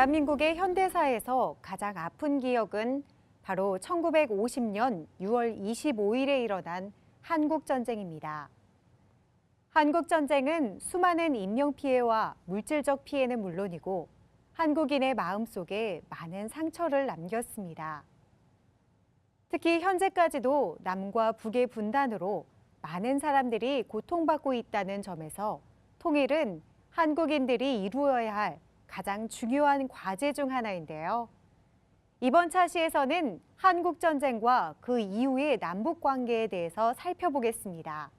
대한민국의 현대사에서 가장 아픈 기억은 바로 1950년 6월 25일에 일어난 한국전쟁입니다. 한국전쟁은 수많은 인명피해와 물질적 피해는 물론이고 한국인의 마음속에 많은 상처를 남겼습니다. 특히 현재까지도 남과 북의 분단으로 많은 사람들이 고통받고 있다는 점에서 통일은 한국인들이 이루어야 할 가장 중요한 과제 중 하나인데요. 이번 차시에서는 한국전쟁과 그 이후의 남북관계에 대해서 살펴보겠습니다.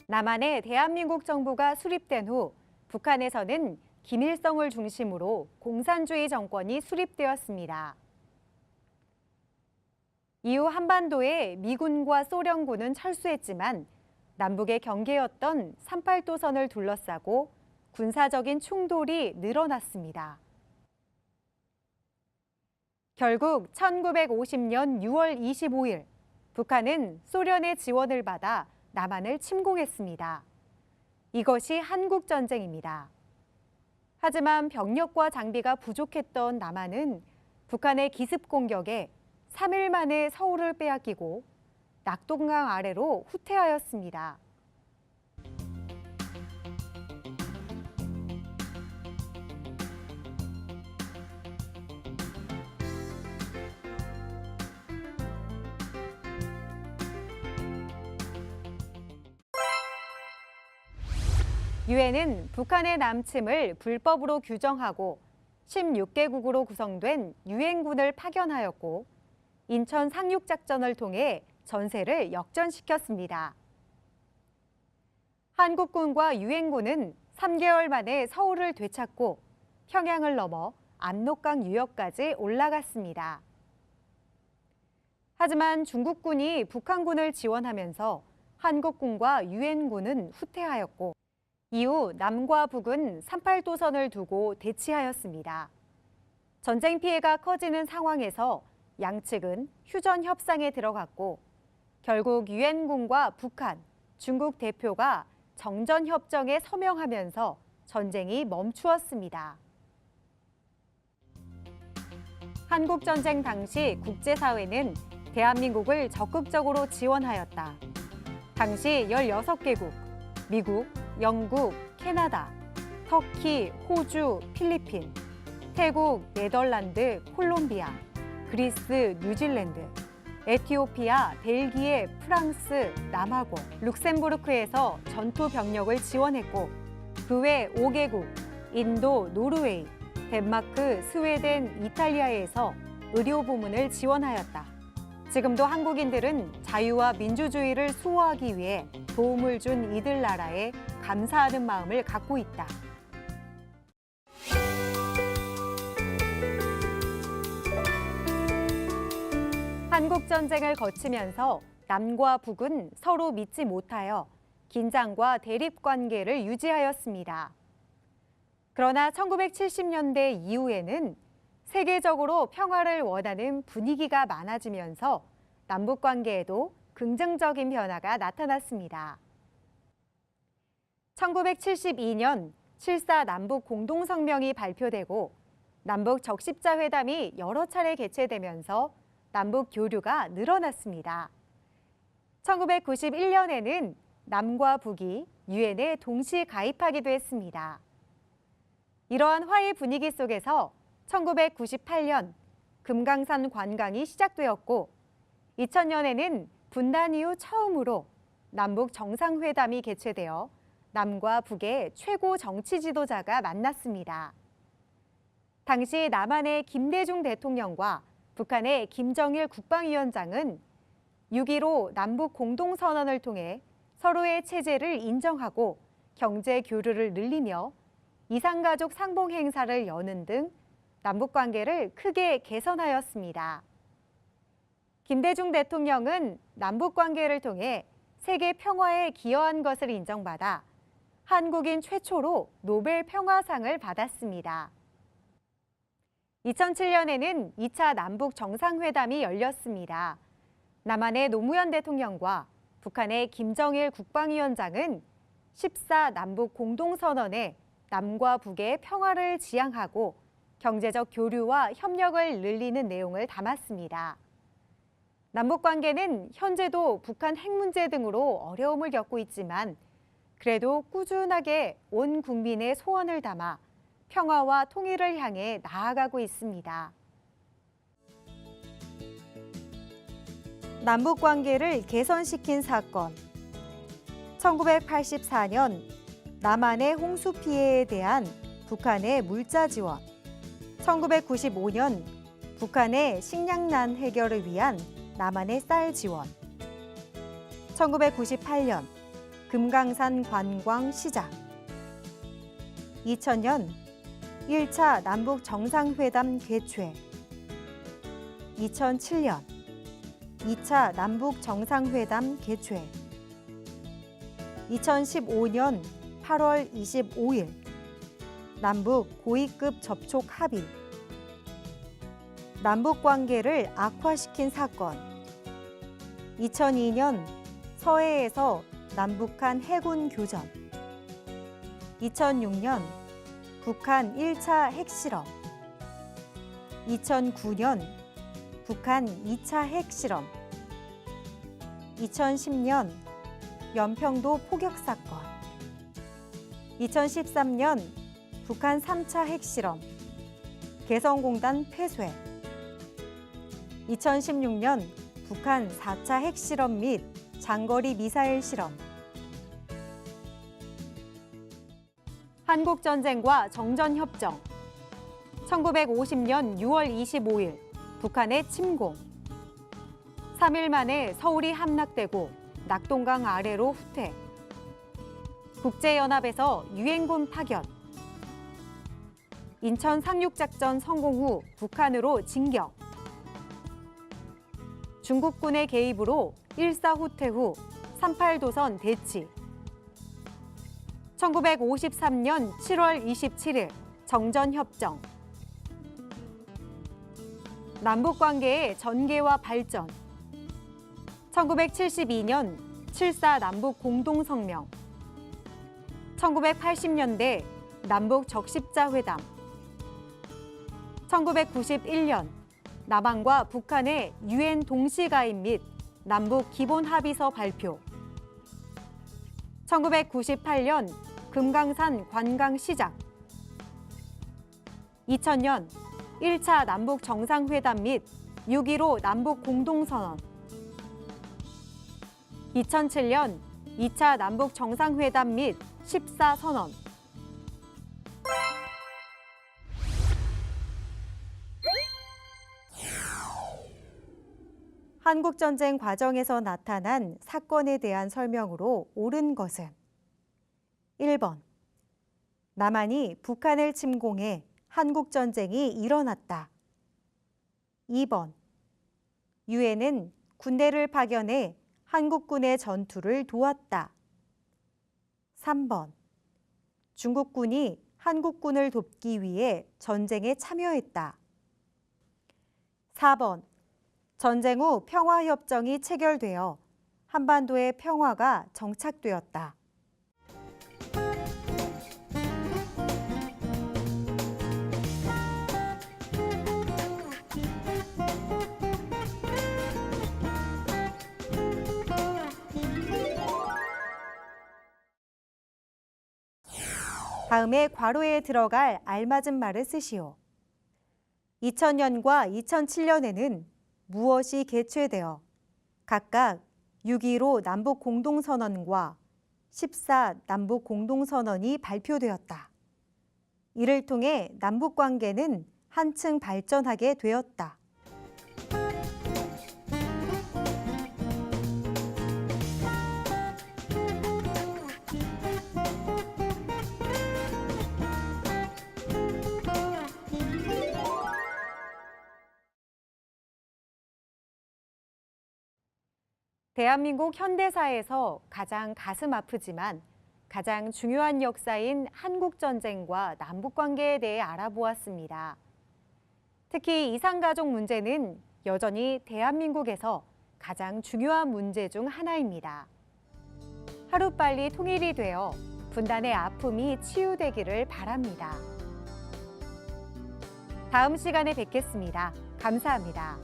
남한의 대한민국 정부가 수립된 후 북한에서는 김일성을 중심으로 공산주의 정권이 수립되었습니다. 이후 한반도에 미군과 소련군은 철수했지만 남북의 경계였던 38도선을 둘러싸고 군사적인 충돌이 늘어났습니다. 결국 1950년 6월 25일 북한은 소련의 지원을 받아 남한을 침공했습니다. 이것이 한국전쟁입니다. 하지만 병력과 장비가 부족했던 남한은 북한의 기습 공격에 3일 만에 서울을 빼앗기고 낙동강 아래로 후퇴하였습니다. 유엔은 북한의 남침을 불법으로 규정하고 16개국으로 구성된 유엔군을 파견하였고 인천 상륙작전을 통해 전세를 역전시켰습니다. 한국군과 유엔군은 3개월 만에 서울을 되찾고 평양을 넘어 압록강 유역까지 올라갔습니다. 하지만 중국군이 북한군을 지원하면서 한국군과 유엔군은 후퇴하였고 이후 남과 북은 38도선을 두고 대치하였습니다. 전쟁 피해가 커지는 상황에서 양측은 휴전 협상에 들어갔고 결국 유엔군과 북한, 중국 대표가 정전 협정에 서명하면서 전쟁이 멈추었습니다. 한국전쟁 당시 국제사회는 대한민국을 적극적으로 지원하였다. 당시 16개국, 미국, 영국, 캐나다, 터키, 호주, 필리핀, 태국, 네덜란드, 콜롬비아, 그리스, 뉴질랜드, 에티오피아, 벨기에, 프랑스, 남아공, 룩셈부르크에서 전투 병력을 지원했고 그 외 5개국, 인도, 노르웨이, 덴마크, 스웨덴, 이탈리아에서 의료 부문을 지원하였다. 지금도 한국인들은 자유와 민주주의를 수호하기 위해 도움을 준 이들 나라에 감사하는 마음을 갖고 있다. 한국전쟁을 거치면서 남과 북은 서로 믿지 못하여 긴장과 대립관계를 유지하였습니다. 그러나 1970년대 이후에는 세계적으로 평화를 원하는 분위기가 많아지면서 남북관계에도 긍정적인 변화가 나타났습니다. 1972년 7.4 남북 공동성명이 발표되고 남북 적십자회담이 여러 차례 개최되면서 남북 교류가 늘어났습니다. 1991년에는 남과 북이 유엔에 동시 가입하기도 했습니다. 이러한 화해 분위기 속에서 1998년 금강산 관광이 시작되었고 2000년에는 분단 이후 처음으로 남북 정상회담이 개최되어 남과 북의 최고 정치 지도자가 만났습니다. 당시 남한의 김대중 대통령과 북한의 김정일 국방위원장은 6.15 남북 공동선언을 통해 서로의 체제를 인정하고 경제 교류를 늘리며 이산가족 상봉 행사를 여는 등 남북관계를 크게 개선하였습니다. 김대중 대통령은 남북관계를 통해 세계 평화에 기여한 것을 인정받아 한국인 최초로 노벨 평화상을 받았습니다. 2007년에는 2차 남북 정상회담이 열렸습니다. 남한의 노무현 대통령과 북한의 김정일 국방위원장은 14 남북 공동선언에 남과 북의 평화를 지향하고 경제적 교류와 협력을 늘리는 내용을 담았습니다. 남북관계는 현재도 북한 핵 문제 등으로 어려움을 겪고 있지만 그래도 꾸준하게 온 국민의 소원을 담아 평화와 통일을 향해 나아가고 있습니다. 남북관계를 개선시킨 사건. 1984년 남한의 홍수 피해에 대한 북한의 물자 지원. 1995년 북한의 식량난 해결을 위한 남한의 쌀 지원. 1998년 금강산 관광 시작. 2000년 1차 남북 정상회담 개최. 2007년 2차 남북 정상회담 개최. 2015년 8월 25일 남북 고위급 접촉 합의. 남북 관계를 악화시킨 사건. 2002년 서해에서 남북한 해군 교전. 2006년 북한 1차 핵실험. 2009년 북한 2차 핵실험. 2010년 연평도 포격 사건. 2013년 북한 3차 핵실험. 개성공단 폐쇄. 2016년 북한 4차 핵실험 및 장거리 미사일 실험. 한국전쟁과 정전협정. 1950년 6월 25일 북한의 침공. 3일 만에 서울이 함락되고 낙동강 아래로 후퇴. 국제연합에서 유엔군 파견. 인천 상륙작전 성공 후 북한으로 진격. 중국군의 개입으로 1사 후퇴 후 38도선 대치. 1953년 7월 27일 정전협정. 남북관계의 전개와 발전. 1972년 7.4 남북 공동성명. 1980년대 남북 적십자회담. 1991년 남한과 북한의 유엔 동시가입 및 남북 기본합의서 발표. 1998년 금강산 관광 시작. 2000년 1차 남북 정상회담 및 6.15 남북 공동선언. 2007년 2차 남북 정상회담 및 14 선언. 한국전쟁 과정에서 나타난 사건에 대한 설명으로 옳은 것은 1번. 남한이 북한을 침공해 한국전쟁이 일어났다. 2번. 유엔은 군대를 파견해 한국군의 전투를 도왔다. 3번. 중국군이 한국군을 돕기 위해 전쟁에 참여했다. 4번. 전쟁 후 평화협정이 체결되어 한반도의 평화가 정착되었다. 다음에 괄호에 들어갈 알맞은 말을 쓰시오. 2000년과 2007년에는 무엇이 개최되어 각각 6.15 남북 공동선언과 14 남북 공동선언이 발표되었다. 이를 통해 남북 관계는 한층 발전하게 되었다. 대한민국 현대사에서 가장 가슴 아프지만 가장 중요한 역사인 한국전쟁과 남북관계에 대해 알아보았습니다. 특히 이산가족 문제는 여전히 대한민국에서 가장 중요한 문제 중 하나입니다. 하루빨리 통일이 되어 분단의 아픔이 치유되기를 바랍니다. 다음 시간에 뵙겠습니다. 감사합니다.